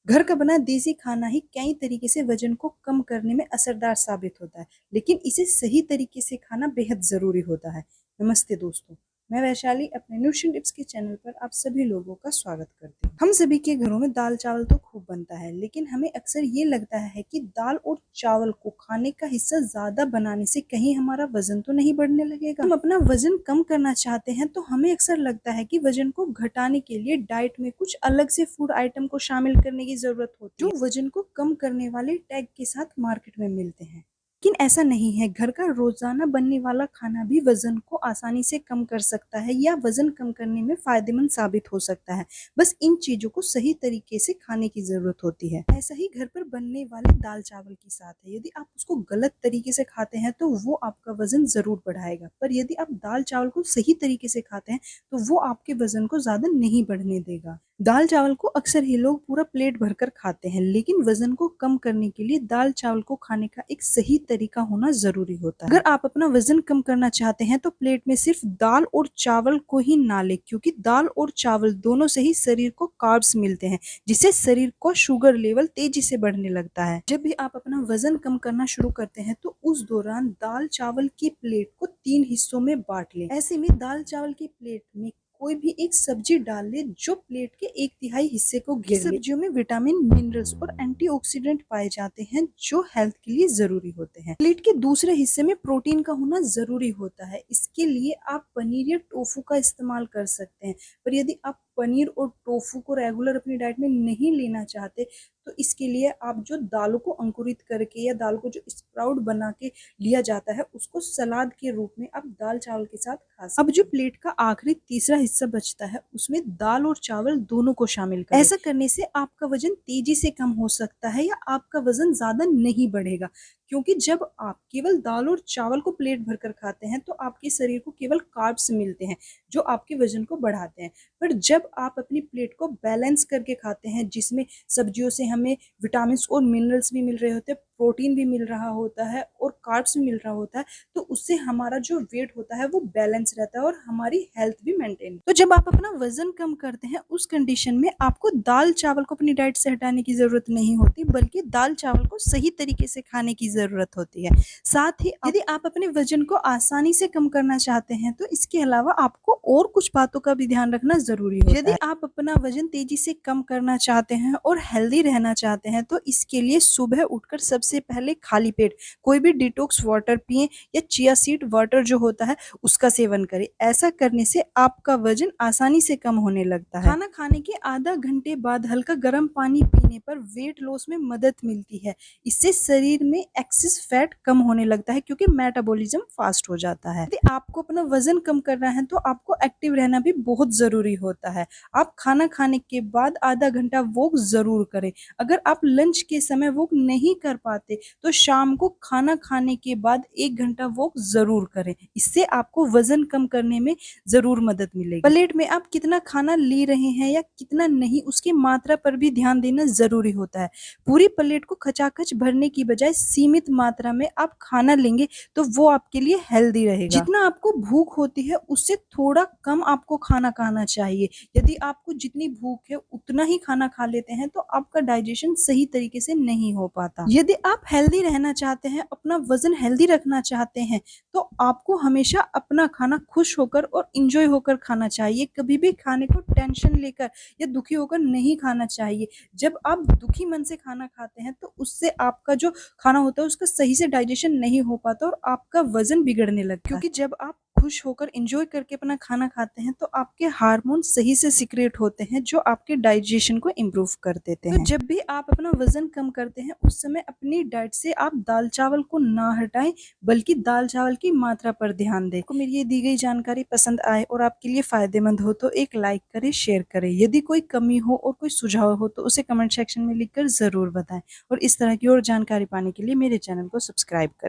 घर का बना देसी खाना ही कई तरीके से वजन को कम करने में असरदार साबित होता है, लेकिन इसे सही तरीके से खाना बेहद ज़रूरी होता है। नमस्ते दोस्तों, मैं वैशाली अपने न्यूट्रिशन टिप्स के चैनल पर आप सभी लोगों का स्वागत करती हूँ। हम सभी के घरों में दाल चावल तो खूब बनता है, लेकिन हमें अक्सर ये लगता है कि दाल और चावल को खाने का हिस्सा ज़्यादा बनाने से कहीं हमारा वजन तो नहीं बढ़ने लगेगा। हम अपना वजन कम करना चाहते हैं तो हमें अक्सर लगता है कि वजन को घटाने के लिए डाइट में कुछ अलग से फूड आइटम को शामिल करने की ज़रूरत होती है, जो वजन को कम करने वाले टैग के साथ मार्केट में मिलते हैं। लेकिन ऐसा नहीं है, घर का रोजाना बनने वाला खाना भी वजन को आसानी से कम कर सकता है या वजन कम करने में फायदेमंद साबित हो सकता है। बस इन चीजों को सही तरीके से खाने की जरूरत होती है। ऐसा ही घर पर बनने वाले दाल चावल के साथ है। यदि आप उसको गलत तरीके से खाते हैं तो वो आपका वजन जरूर बढ़ाएगा, पर यदि आप दाल चावल को सही तरीके से खाते हैं तो वो आपके वजन को ज्यादा नहीं बढ़ने देगा। दाल चावल को अक्सर ही लोग पूरा प्लेट भरकर खाते हैं, लेकिन वजन को कम करने के लिए दाल चावल को खाने का एक सही तरीका होना जरूरी होता है। अगर आप अपना वजन कम करना चाहते हैं तो प्लेट में सिर्फ दाल और चावल को ही ना लें, क्योंकि दाल और चावल दोनों से ही शरीर को कार्ब्स मिलते हैं, जिससे शरीर को शुगर लेवल तेजी से बढ़ने लगता है। जब भी आप अपना वजन कम करना शुरू करते हैं तो उस दौरान दाल चावल की प्लेट को 3 हिस्सों में बांट लें। ऐसे में दाल चावल की प्लेट में कोई भी एक सब्जी डाल ले जो प्लेट के 1/3 हिस्से को घेर ले। सब्जियों में विटामिन, मिनरल्स और एंटीऑक्सीडेंट पाए जाते हैं जो हेल्थ के लिए जरूरी होते हैं। प्लेट के दूसरे हिस्से में प्रोटीन का होना जरूरी होता है। इसके लिए आप पनीर या टोफू का इस्तेमाल कर सकते हैं, पर यदि आप पनीर और टोफू को रेगुलर अपनी डाइट में नहीं लेना चाहते तो इसके लिए आप जो दालों को अंकुरित करके या दाल को जो स्प्राउट बना के लिया जाता है उसको सलाद के रूप में आप दाल चावल के साथ खा सकते हैं। अब जो प्लेट का आखिरी तीसरा हिस्सा बचता है उसमें दाल और चावल दोनों को शामिल करें। ऐसा करने से आपका वजन तेजी से कम हो सकता है या आपका वजन ज्यादा नहीं बढ़ेगा, क्योंकि जब आप केवल दाल और चावल को प्लेट भरकर खाते हैं तो आपके शरीर को केवल कार्ब्स मिलते हैं जो आपके वजन को बढ़ाते हैं। पर जब आप अपनी प्लेट को बैलेंस करके खाते हैं, जिसमें सब्जियों से हमें विटामिन और मिनरल्स भी मिल रहे होते हैं, प्रोटीन भी मिल रहा होता है और कार्ब्स भी मिल रहा होता है, तो उससे हमारा जो वेट होता है वो बैलेंस रहता है और हमारी हेल्थ भी मेंटेन। तो जब आप अपना वजन कम करते हैं उस कंडीशन में आपको दाल चावल को अपनी डाइट से हटाने की जरूरत नहीं होती, बल्कि दाल चावल को सही तरीके से खाने की जरूरत होती है। साथ ही यदि आप अपने वजन को आसानी से कम करना चाहते हैं तो इसके अलावा आपको और कुछ बातों का भी ध्यान रखना जरूरी होता है। यदि आप अपना वजन तेजी से कम करना चाहते हैं और हेल्दी रहना चाहते हैं तो इसके लिए सुबह उठकर सबसे पहले खाली पेट कोई भी डिटॉक्स वाटर पिएं या चिया सीड वाटर जो होता है उसका सेवन करें। ऐसा करने से आपका वजन आसानी से कम होने लगता है। खाना खाने के आधा घंटे बाद हल्का गर्म पानी पीने पर वेट लॉस में मदद मिलती है। इससे शरीर में एक्सेस फैट कम होने लगता है, क्योंकि मेटाबॉलिज्म फास्ट हो जाता है। यदि आपको अपना वजन कम करना है तो आपको एक्टिव रहना भी बहुत जरूरी होता है। आप खाना खाने के बाद आधा घंटा वॉक जरूर करें। अगर आप लंच के समय वॉक नहीं कर पाते तो शाम को खाना खाने के बाद 1 घंटा वॉक जरूर करें। इससे आपको वजन कम करने में जरूर मदद मिलेगी। प्लेट में आप कितना खाना ले रहे हैं या कितना नहीं, उसकी मात्रा पर भी ध्यान देना जरूरी होता है। पूरी प्लेट को खचाखच भरने की बजाय सीमित मात्रा में आप खाना लेंगे तो वो आपके लिए हेल्दी रहेगा। जितना आपको भूख होती है उससे थोड़ा कम आपको खाना खाना चाहिए। यदि आपको जितनी भूख है उतना ही खाना खा लेते हैं तो आपका डाइजेशन सही तरीके से नहीं हो पाता। यदि आप हेल्दी रहना चाहते हैं, अपना वजन हेल्दी रखना चाहते हैं, तो आपको हमेशा अपना खाना खुश होकर और इंजॉय होकर खाना चाहिए। कभी भी खाने को टेंशन लेकर या दुखी होकर नहीं खाना चाहिए। जब आप दुखी मन से खाना खाते हैं तो उससे आपका जो खाना होता है उसका सही से डाइजेशन नहीं हो पाता और आपका वजन बिगड़ने लगता है। क्योंकि जब आप खुश होकर एंजॉय करके अपना खाना खाते हैं तो आपके हार्मोन सही से सिक्रेट होते हैं जो आपके डाइजेशन को इम्प्रूव कर देते हैं। तो जब भी आप अपना वजन कम करते हैं उस समय अपनी डाइट से आप दाल चावल को ना हटाएं, बल्कि दाल चावल की मात्रा पर ध्यान दें। मेरी ये दी गई जानकारी पसंद आए और आपके लिए फायदेमंद हो तो एक लाइक करें, शेयर करें। यदि कोई कमी हो और कोई सुझाव हो तो उसे कमेंट सेक्शन में लिखकर जरूर बताएं, और इस तरह की और जानकारी पाने के लिए मेरे चैनल को सब्सक्राइब करें।